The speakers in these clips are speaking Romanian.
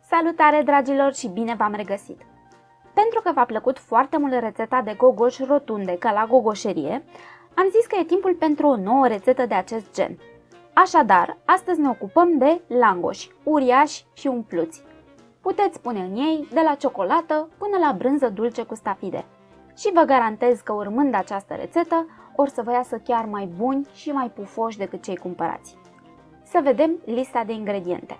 Salutare, dragilor, și bine v-am regăsit! Pentru că v-a plăcut foarte mult rețeta de gogoși rotunde ca la gogoșerie, am zis că e timpul pentru o nouă rețetă de acest gen. Așadar, astăzi ne ocupăm de langoși, uriași și umpluți. Puteți pune în ei de la ciocolată până la brânză dulce cu stafide. Și vă garantez că urmând această rețetă, or să vă iasă chiar mai buni și mai pufoși decât cei cumpărați. Să vedem lista de ingrediente.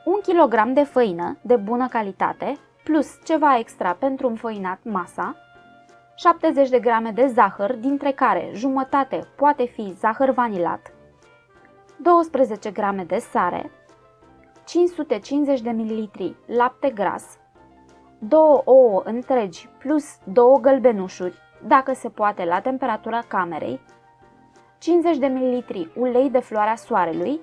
1 kg de făină de bună calitate, plus ceva extra pentru înfăinat masa, 70 de grame de zahăr, dintre care jumătate poate fi zahăr vanilat, 12 grame de sare, 550 de ml lapte gras, 2 ouă întregi plus 2 gălbenușuri, dacă se poate la temperatura camerei, 50 de ml ulei de floarea soarelui,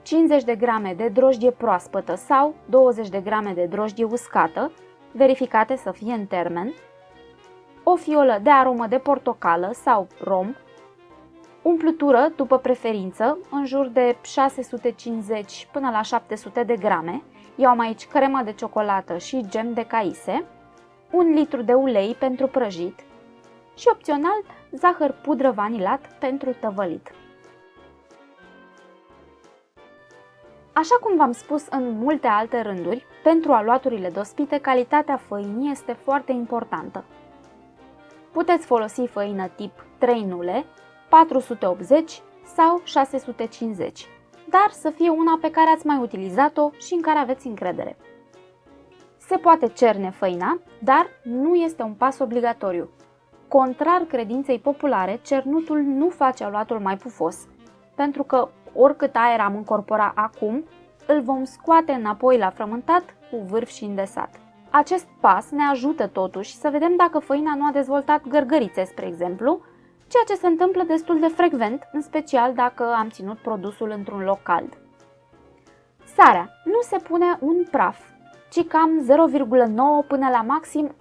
50 de grame de drojdie proaspătă sau 20 de grame de drojdie uscată, verificate să fie în termen, o fiolă de aromă de portocală sau rom, umplutură după preferință, în jur de 650 până la 700 de grame, eu am aici cremă de ciocolată și gem de caise, 1 litru de ulei pentru prăjit și opțional zahăr pudră vanilat pentru tăvălit. Așa cum v-am spus în multe alte rânduri, pentru aluaturile dospite, calitatea făinii este foarte importantă. Puteți folosi făină tip 3 nule, 480 sau 650, dar să fie una pe care ați mai utilizat-o și în care aveți încredere. Se poate cerne făina, dar nu este un pas obligatoriu. Contrar credinței populare, cernutul nu face aluatul mai pufos, pentru că oricât aer am încorpora acum, îl vom scoate înapoi la frământat cu vârf și îndesat. Acest pas ne ajută totuși să vedem dacă făina nu a dezvoltat gărgărițe, spre exemplu, ceea ce se întâmplă destul de frecvent, în special dacă am ținut produsul într-un loc cald. Sarea nu se pune un praf, ci cam 0,9 până la maxim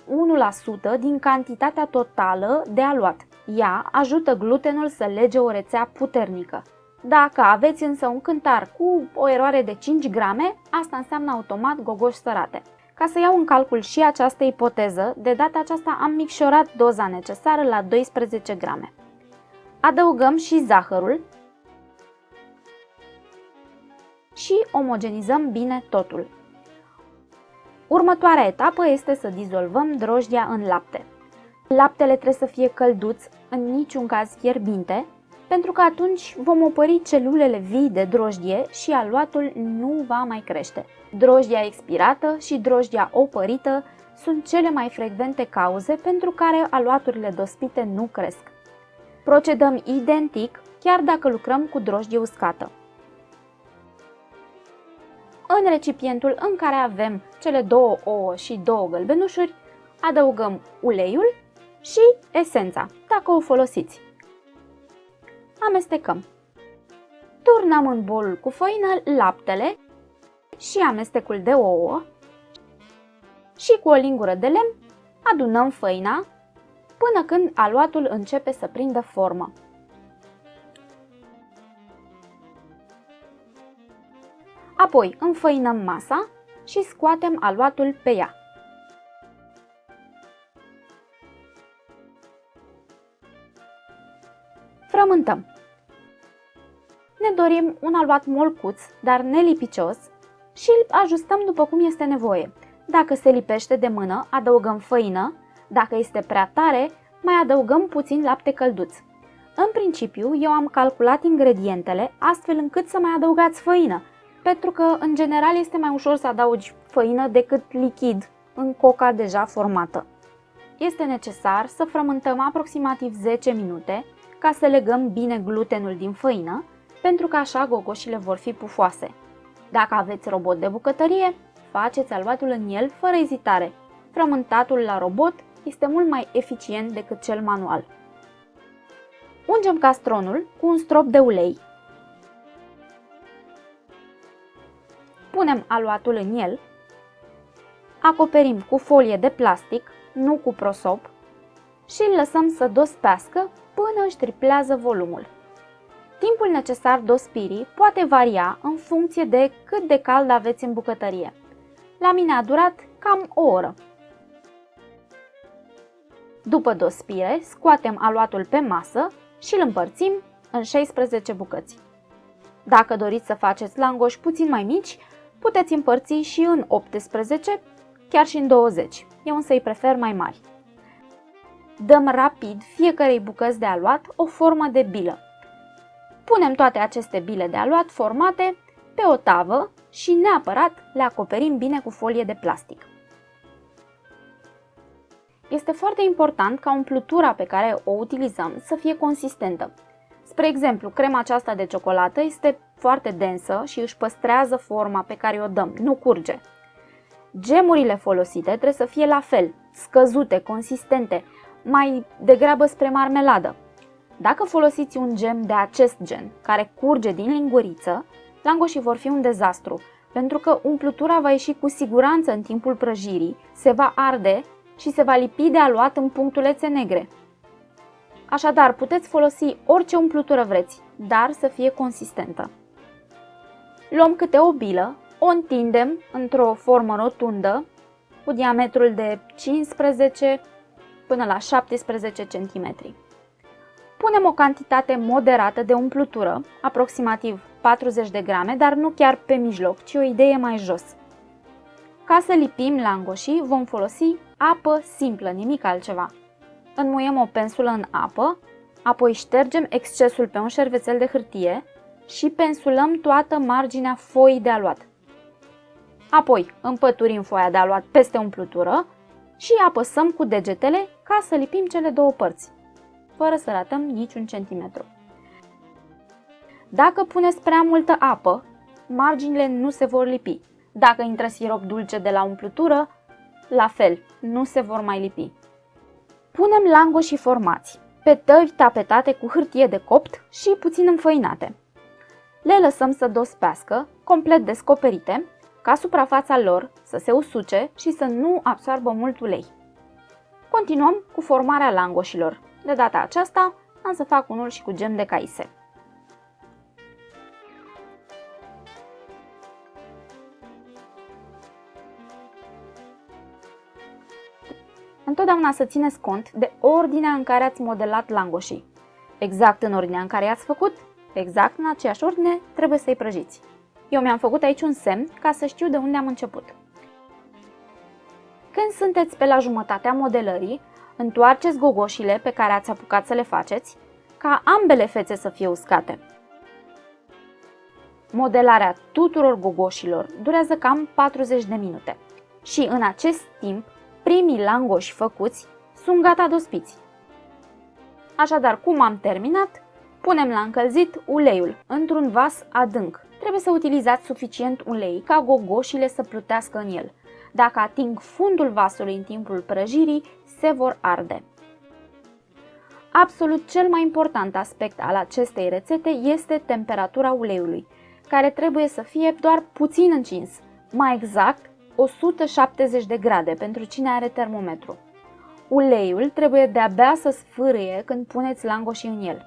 1% din cantitatea totală de aluat. Ea ajută glutenul să lege o rețea puternică. Dacă aveți însă un cântar cu o eroare de 5 grame, asta înseamnă automat gogoși sărate. Ca să iau în calcul și această ipoteză, de data aceasta am micșorat doza necesară la 12 grame. Adăugăm și zahărul și omogenizăm bine totul. Următoarea etapă este să dizolvăm drojdia în lapte. Laptele trebuie să fie călduț, în niciun caz fierbinte, pentru că atunci vom opări celulele vii de drojdie și aluatul nu va mai crește. Drojdia expirată și drojdia opărită sunt cele mai frecvente cauze pentru care aluaturile dospite nu cresc. Procedăm identic chiar dacă lucrăm cu drojdie uscată. În recipientul în care avem cele 2 ouă și 2 gălbenușuri, adăugăm uleiul și esența, dacă o folosiți. Amestecăm. Turnăm în bolul cu făină laptele și amestecul de ouă și cu o lingură de lemn adunăm făina până când aluatul începe să prindă formă. Apoi înfăinăm masa și scoatem aluatul pe ea. Frământăm. Ne dorim un aluat molcuț, dar nelipicios, și îl ajustăm după cum este nevoie. Dacă se lipește de mână, adăugăm făină, dacă este prea tare, mai adăugăm puțin lapte călduț. În principiu, eu am calculat ingredientele astfel încât să mai adăugați făină, pentru că, în general, este mai ușor să adaugi făină decât lichid în coca deja formată. Este necesar să frământăm aproximativ 10 minute, ca să legăm bine glutenul din făină, pentru că așa gogoșile vor fi pufoase. Dacă aveți robot de bucătărie, faceți aluatul în el fără ezitare. Frământatul la robot este mult mai eficient decât cel manual. Ungem castronul cu un strop de ulei. Punem aluatul în el, acoperim cu folie de plastic, nu cu prosop, și îl lăsăm să dospească până își triplează volumul. Timpul necesar dospirii poate varia în funcție de cât de cald aveți în bucătărie. La mine a durat cam o oră. După dospire, scoatem aluatul pe masă și îl împărțim în 16 bucăți. Dacă doriți să faceți langoși puțin mai mici, puteți împărți și în 18, chiar și în 20. Eu însă îi prefer mai mari. Dăm rapid fiecarei bucăți de aluat o formă de bilă. Punem toate aceste bile de aluat formate pe o tavă și neapărat le acoperim bine cu folie de plastic. Este foarte important ca umplutura pe care o utilizăm să fie consistentă. Spre exemplu, crema aceasta de ciocolată este foarte densă și își păstrează forma pe care o dăm, nu curge. Gemurile folosite trebuie să fie la fel, scăzute, consistente, mai degrabă spre marmeladă. Dacă folosiți un gem de acest gen, care curge din linguriță, langoșii vor fi un dezastru, pentru că umplutura va ieși cu siguranță în timpul prăjirii, se va arde și se va lipi de aluat în punctulețe negre. Așadar, puteți folosi orice umplutură vreți, dar să fie consistentă. Luăm câte o bilă, o întindem într-o formă rotundă, cu diametrul de 15 până la 17 cm. Punem o cantitate moderată de umplutură, aproximativ 40 de grame, dar nu chiar pe mijloc, ci o idee mai jos. Ca să lipim langoșii, vom folosi apă simplă, nimic altceva. Înmuiem o pensulă în apă, apoi ștergem excesul pe un șervețel de hârtie și pensulăm toată marginea foii de aluat. Apoi împăturim foaia de aluat peste umplutură și apăsăm cu degetele ca să lipim cele două părți, fără să ratăm niciun centimetru. Dacă puneți prea multă apă, marginile nu se vor lipi. Dacă intră sirop dulce de la umplutură, la fel, nu se vor mai lipi. Punem langoșii formați, pe tăvi tapetate cu hârtie de copt și puțin înfăinate. Le lăsăm să dospească, complet descoperite, ca suprafața lor să se usuce și să nu absoarbă mult ulei. Continuăm cu formarea langoșilor. De data aceasta am să fac unul și cu gem de caise. Întotdeauna să țineți cont de ordinea în care ați modelat langoșii. Exact în ordinea în care i-ați făcut, exact în aceeași ordine trebuie să-i prăjiți. Eu mi-am făcut aici un semn ca să știu de unde am început. Când sunteți pe la jumătatea modelării, întoarceți gogoșile pe care ați apucat să le faceți, ca ambele fețe să fie uscate. Modelarea tuturor gogoșilor durează cam 40 de minute și în acest timp primii langoși făcuți sunt gata dospiți. Așadar, cum am terminat, punem la încălzit uleiul într-un vas adânc. Trebuie să utilizați suficient ulei ca gogoșile să plutească în el. Dacă ating fundul vasului în timpul prăjirii, se vor arde. Absolut cel mai important aspect al acestei rețete este temperatura uleiului, care trebuie să fie doar puțin încins, mai exact 170 de grade pentru cine are termometru. Uleiul trebuie de-abia să sfârâie când puneți langoșii în el.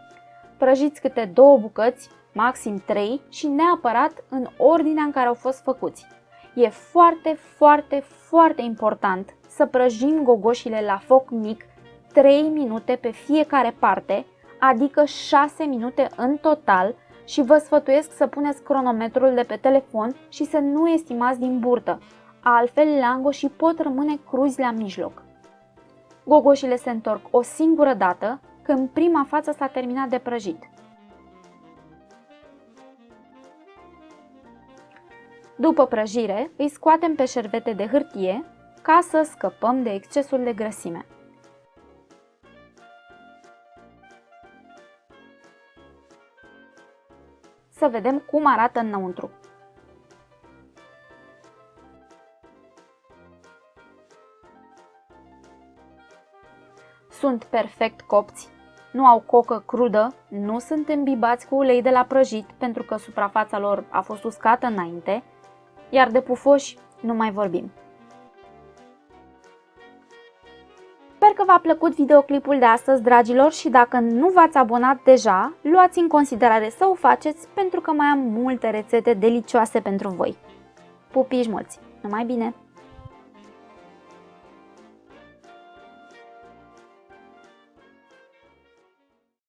Prăjiți câte 2 bucăți, maxim 3 și neapărat în ordinea în care au fost făcuți. E foarte important să prăjim gogoșile la foc mic 3 minute pe fiecare parte, adică 6 minute în total, și vă sfătuiesc să puneți cronometrul de pe telefon și să nu estimați din burtă, altfel langoșii pot rămâne cruzi la mijloc. Gogoșile se întorc o singură dată când prima față s-a terminat de prăjit. După prăjire, îi scoatem pe șervete de hârtie ca să scăpăm de excesul de grăsime. Să vedem cum arată înăuntru. Sunt perfect copți, nu au cocă crudă, nu sunt îmbibați cu ulei de la prăjit pentru că suprafața lor a fost uscată înainte, iar de pufoși nu mai vorbim. Sper că v-a plăcut videoclipul de astăzi, dragilor, și dacă nu v-ați abonat deja, luați în considerare să o faceți pentru că mai am multe rețete delicioase pentru voi. Pupici mulți! Numai bine!